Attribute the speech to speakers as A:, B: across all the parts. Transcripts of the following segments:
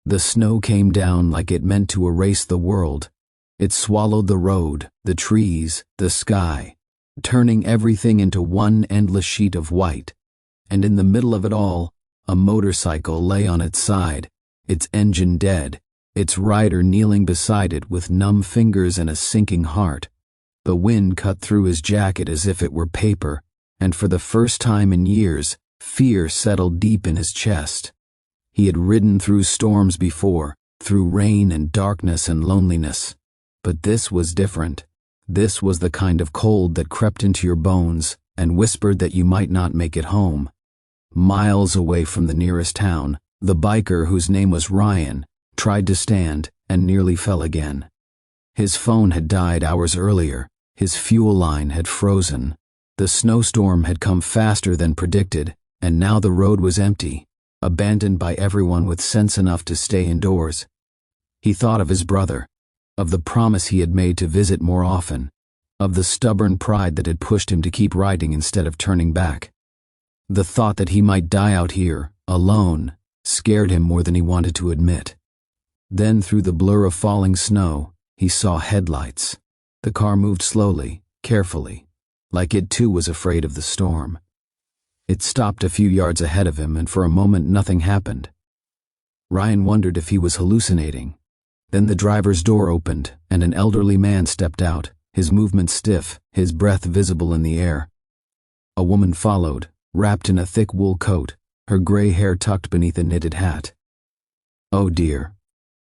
A: The snow came down like it meant to erase the world. It swallowed the road, the trees, the sky, turning everything into one endless sheet of white. And in the middle of it all, a motorcycle lay on its side, its engine dead, its rider kneeling beside it with numb fingers and a sinking heart. The wind cut through his jacket as if it were paper, and for the first time in years, fear settled deep in his chest. He had ridden through storms before, through rain and darkness and loneliness. But this was different. This was the kind of cold that crept into your bones and whispered that you might not make it home. Miles away from the nearest town, the biker, whose name was Ryan, tried to stand and nearly fell again. His phone had died hours earlier. His fuel line had frozen. The snowstorm had come faster than predicted, and now the road was empty, abandoned by everyone with sense enough to stay indoors. He thought of his brother, of the promise he had made to visit more often, of the stubborn pride that had pushed him to keep riding instead of turning back. The thought that he might die out here, alone, scared him more than he wanted to admit. Then through the blur of falling snow, he saw headlights. The car moved slowly, carefully, like it too was afraid of the storm. It stopped a few yards ahead of him, and for a moment nothing happened. Ryan wondered if he was hallucinating. Then the driver's door opened, and an elderly man stepped out, his movements stiff, his breath visible in the air. A woman followed, wrapped in a thick wool coat, her gray hair tucked beneath a knitted hat. "Oh dear,"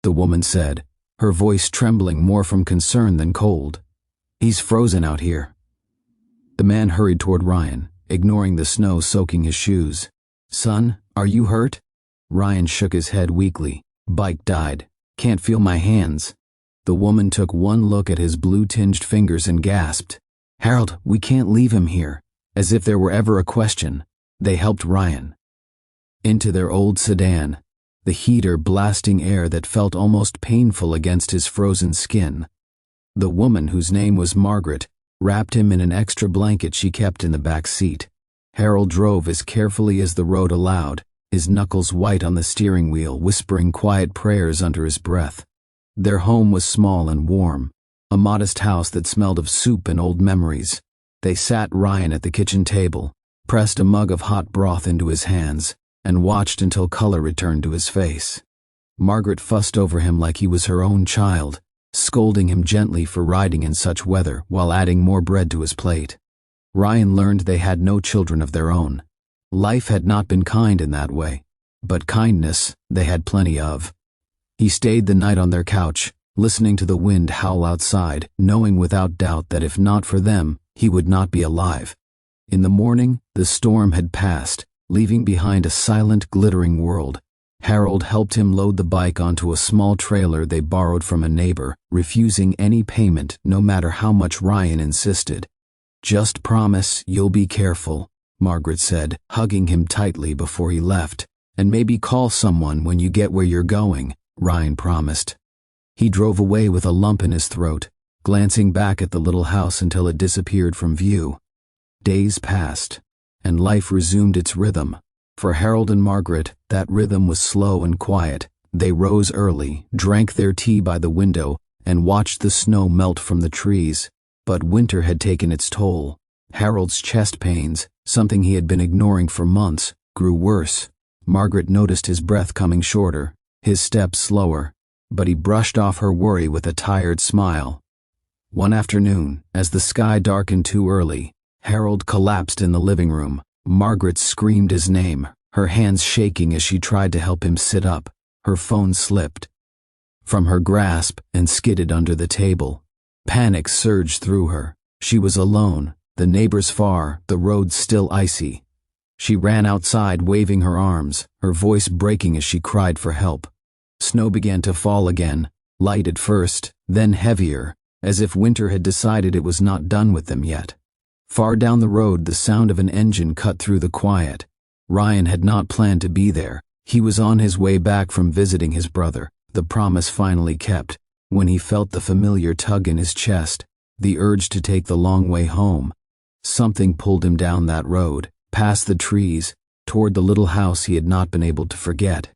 A: the woman said, her voice trembling more from concern than cold. "He's frozen out here." The man hurried toward Ryan, ignoring the snow soaking his shoes. "Son, are you hurt?" Ryan shook his head weakly. "Bike died. Can't feel my hands." The woman took one look at his blue-tinged fingers and gasped, "Harold, we can't leave him here." As if there were ever a question, they helped Ryan into their old sedan, the heater blasting air that felt almost painful against his frozen skin. The woman, whose name was Margaret, wrapped him in an extra blanket she kept in the back seat. Harold drove as carefully as the road allowed, his knuckles white on the steering wheel, whispering quiet prayers under his breath. Their home was small and warm, a modest house that smelled of soup and old memories. They sat Ryan at the kitchen table, pressed a mug of hot broth into his hands, and watched until color returned to his face. Margaret fussed over him like he was her own child, scolding him gently for riding in such weather while adding more bread to his plate. Ryan learned they had no children of their own. Life had not been kind in that way, but kindness they had plenty of. He stayed the night on their couch, listening to the wind howl outside, knowing without doubt that if not for them, he would not be alive. In the morning, the storm had passed, leaving behind a silent, glittering world. Harold helped him load the bike onto a small trailer they borrowed from a neighbor, refusing any payment no matter how much Ryan insisted. "Just promise you'll be careful," Margaret said, hugging him tightly before he left. "And maybe call someone when you get where you're going," Ryan promised. He drove away with a lump in his throat, glancing back at the little house until it disappeared from view. Days passed, and life resumed its rhythm. For Harold and Margaret, that rhythm was slow and quiet. They rose early, drank their tea by the window, and watched the snow melt from the trees. But winter had taken its toll. Harold's chest pains, something he had been ignoring for months, grew worse. Margaret noticed his breath coming shorter, his steps slower, but he brushed off her worry with a tired smile. One afternoon, as the sky darkened too early, Harold collapsed in the living room. Margaret screamed his name, her hands shaking as she tried to help him sit up. Her phone slipped from her grasp and skidded under the table. Panic surged through her. She was alone, the neighbors far, the road still icy. She ran outside, waving her arms, her voice breaking as she cried for help. Snow began to fall again, light at first, then heavier, as if winter had decided it was not done with them yet. Far down the road, the sound of an engine cut through the quiet. Ryan had not planned to be there. He was on his way back from visiting his brother, the promise finally kept, when he felt the familiar tug in his chest, the urge to take the long way home. Something pulled him down that road, past the trees, toward the little house he had not been able to forget.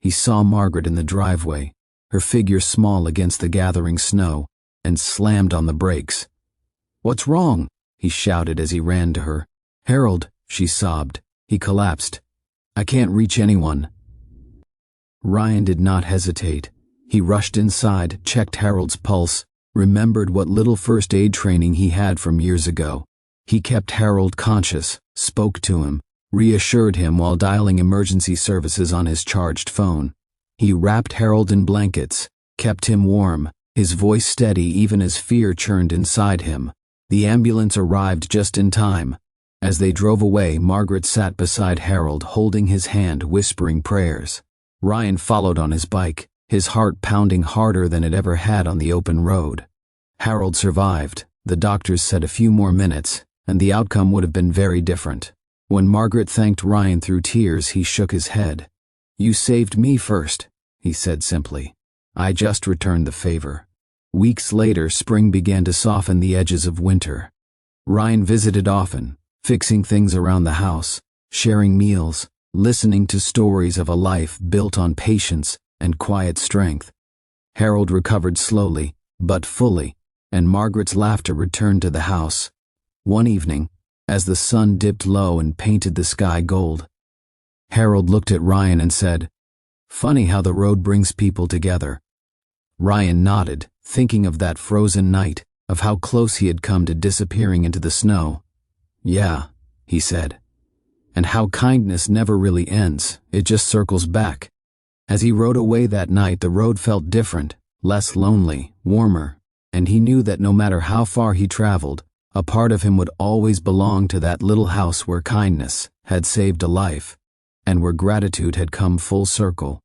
A: He saw Margaret in the driveway, her figure small against the gathering snow, and slammed on the brakes. "What's wrong?" he shouted as he ran to her. "Harold," she sobbed. He collapsed. "I can't reach anyone." Ryan did not hesitate. He rushed inside, checked Harold's pulse, remembered what little first aid training he had from years ago. He kept Harold conscious, spoke to him, reassured him while dialing emergency services on his charged phone. He wrapped Harold in blankets, kept him warm, his voice steady even as fear churned inside him. The ambulance arrived just in time. As they drove away, Margaret sat beside Harold, holding his hand, whispering prayers. Ryan followed on his bike, his heart pounding harder than it ever had on the open road. Harold survived. The doctors said a few more minutes, and the outcome would have been very different. When Margaret thanked Ryan through tears, he shook his head. "You saved me first," he said simply. "I just returned the favor." Weeks later, spring began to soften the edges of winter. Ryan visited often, fixing things around the house, sharing meals, listening to stories of a life built on patience and quiet strength. Harold recovered slowly, but fully, and Margaret's laughter returned to the house. One evening, as the sun dipped low and painted the sky gold, Harold looked at Ryan and said, "Funny how the road brings people together." Ryan nodded, thinking of that frozen night, of how close he had come to disappearing into the snow. "Yeah," he said, "and how kindness never really ends, it just circles back." As he rode away that night, the road felt different, less lonely, warmer, and he knew that no matter how far he traveled, a part of him would always belong to that little house where kindness had saved a life, and where gratitude had come full circle.